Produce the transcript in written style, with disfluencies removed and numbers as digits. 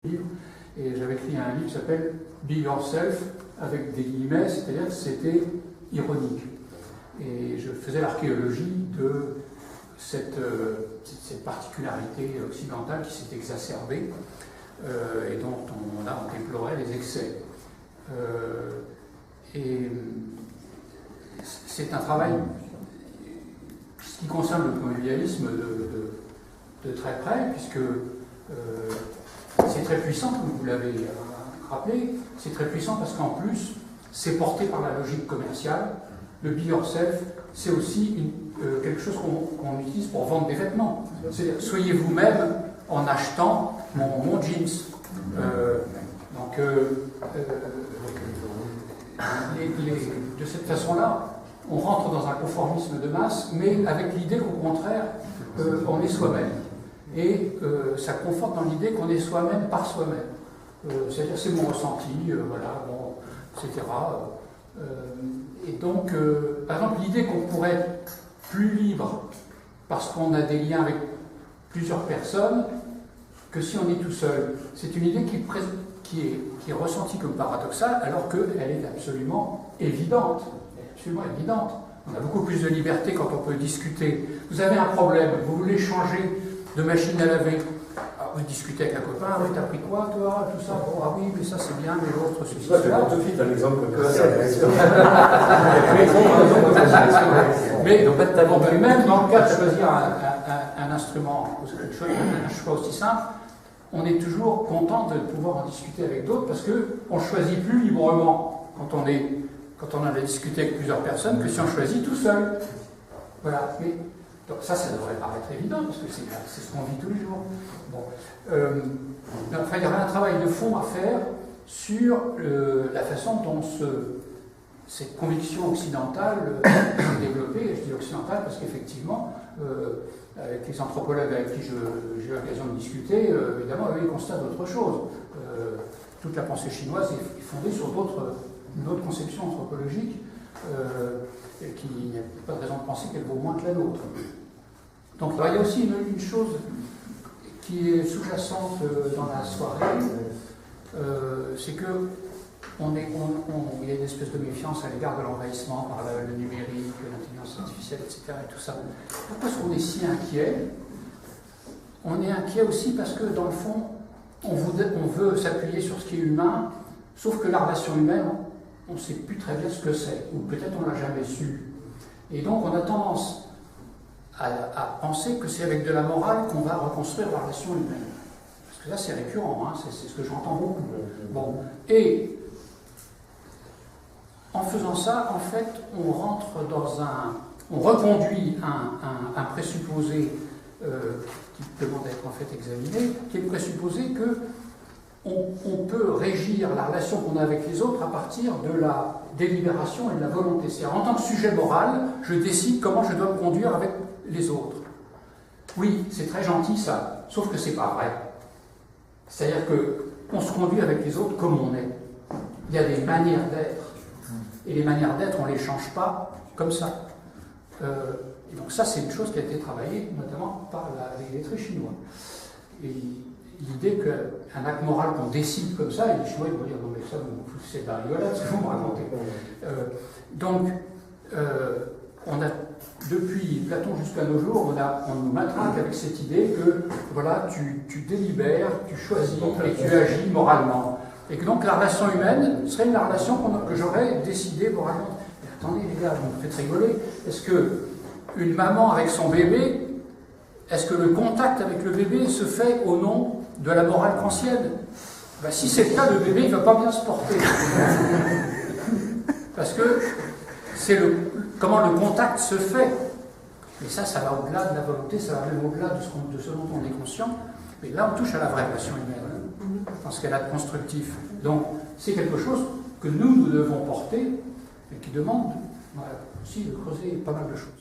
Et j'avais écrit un livre qui s'appelle Be Yourself, avec des guillemets, c'est-à-dire que c'était ironique. Et je faisais l'archéologie de cette particularité occidentale qui s'est exacerbée et dont on déplorait les excès. Et c'est un travail qui concerne le convivialisme de très près, puisque c'est très puissant, comme vous l'avez rappelé, c'est très puissant parce qu'en plus, c'est porté par la logique commerciale. Le be yourself, c'est aussi quelque chose qu'on utilise pour vendre des vêtements. C'est-à-dire, soyez vous-même en achetant mon jeans. De cette façon-là, on rentre dans un conformisme de masse, mais avec l'idée qu'au contraire, on est soi-même. Et ça conforte dans l'idée qu'on est soi-même par soi-même. C'est-à-dire, c'est mon ressenti, voilà, bon, etc. Et donc, par exemple, l'idée qu'on pourrait être plus libre parce qu'on a des liens avec plusieurs personnes que si on est tout seul, c'est une idée qui est ressentie comme paradoxale, alors qu'elle est absolument évidente. Absolument évidente. On a beaucoup plus de liberté quand on peut discuter. Vous avez un problème, vous voulez changer de machine à laver. Alors, vous discutez avec un copain, ah oui, t'as pris quoi toi, tout ça, bon, ah oui, mais ça c'est bien, mais l'autre, ceci, cela. Tout de suite un exemple mais même dans le cas de choisir un instrument, un choix aussi simple, on est toujours content de pouvoir en discuter avec d'autres parce qu'on ne choisit plus librement quand on a discuté avec plusieurs personnes que si on choisit tout seul. Voilà. Mais, donc ça devrait paraître évident parce que c'est ce qu'on vit tous les jours. Bon. Enfin, il y aurait un travail de fond à faire sur la façon dont cette conviction occidentale s'est développée. Et je dis occidentale parce qu'effectivement, avec les anthropologues avec qui j'ai eu l'occasion de discuter, évidemment, eux, ils constatent autre chose. Toute la pensée chinoise est fondée sur une autre conception anthropologique qui n'y a pas de raison de penser qu'elle vaut moins que la nôtre. Donc il y a aussi une chose qui est sous-jacente dans la soirée, c'est que il y a une espèce de méfiance à l'égard de l'envahissement par le numérique, l'intelligence artificielle, etc. et tout ça. Pourquoi est-ce qu'on est si inquiet? On est inquiet aussi parce que, dans le fond, on veut s'appuyer sur ce qui est humain, sauf que la relation humaine, on ne sait plus très bien ce que c'est, ou peut-être on ne l'a jamais su. Et donc on a tendance à penser que c'est avec de la morale qu'on va reconstruire la relation humaine. Parce que là c'est récurrent, hein, c'est ce que j'entends beaucoup. Bon. Et en faisant ça, en fait, on reconduit un présupposé qui demande d'être en fait examiné, qui est le présupposé que on peut régir la relation qu'on a avec les autres à partir de la délibération et de la volonté. C'est-à-dire, en tant que sujet moral, je décide comment je dois me conduire avec les autres. Oui, c'est très gentil ça, sauf que c'est pas vrai. C'est-à-dire qu'on se conduit avec les autres comme on est. Il y a des manières d'être. Et les manières d'être, on ne les change pas comme ça. Et donc ça, c'est une chose qui a été travaillée notamment par les lettrés chinois. Et l'idée qu'un acte moral qu'on décide comme ça, et les Chinois vont dire non mais ça, c'est de la rigolade, ce que vous me racontez. Donc, on a, depuis Platon jusqu'à nos jours, on nous matraque avec cette idée que voilà, tu délibères, tu choisis et tu agis moralement. Et que donc la relation humaine serait une relation que j'aurais décidé moralement. Mais attendez les gars, vous me faites rigoler. Est-ce qu'une maman avec son bébé, est-ce que le contact avec le bébé se fait au nom de la morale kantienne? Ben, si c'est le cas, le bébé ne va pas bien se porter. Parce que c'est comment le contact se fait. Et ça va au-delà de la volonté, ça va même au-delà de ce dont on est conscient. Mais là, on touche à la vraie relation humaine, dans ce qu'elle a de constructif. Donc, c'est quelque chose que nous devons porter, et qui demande aussi de creuser pas mal de choses.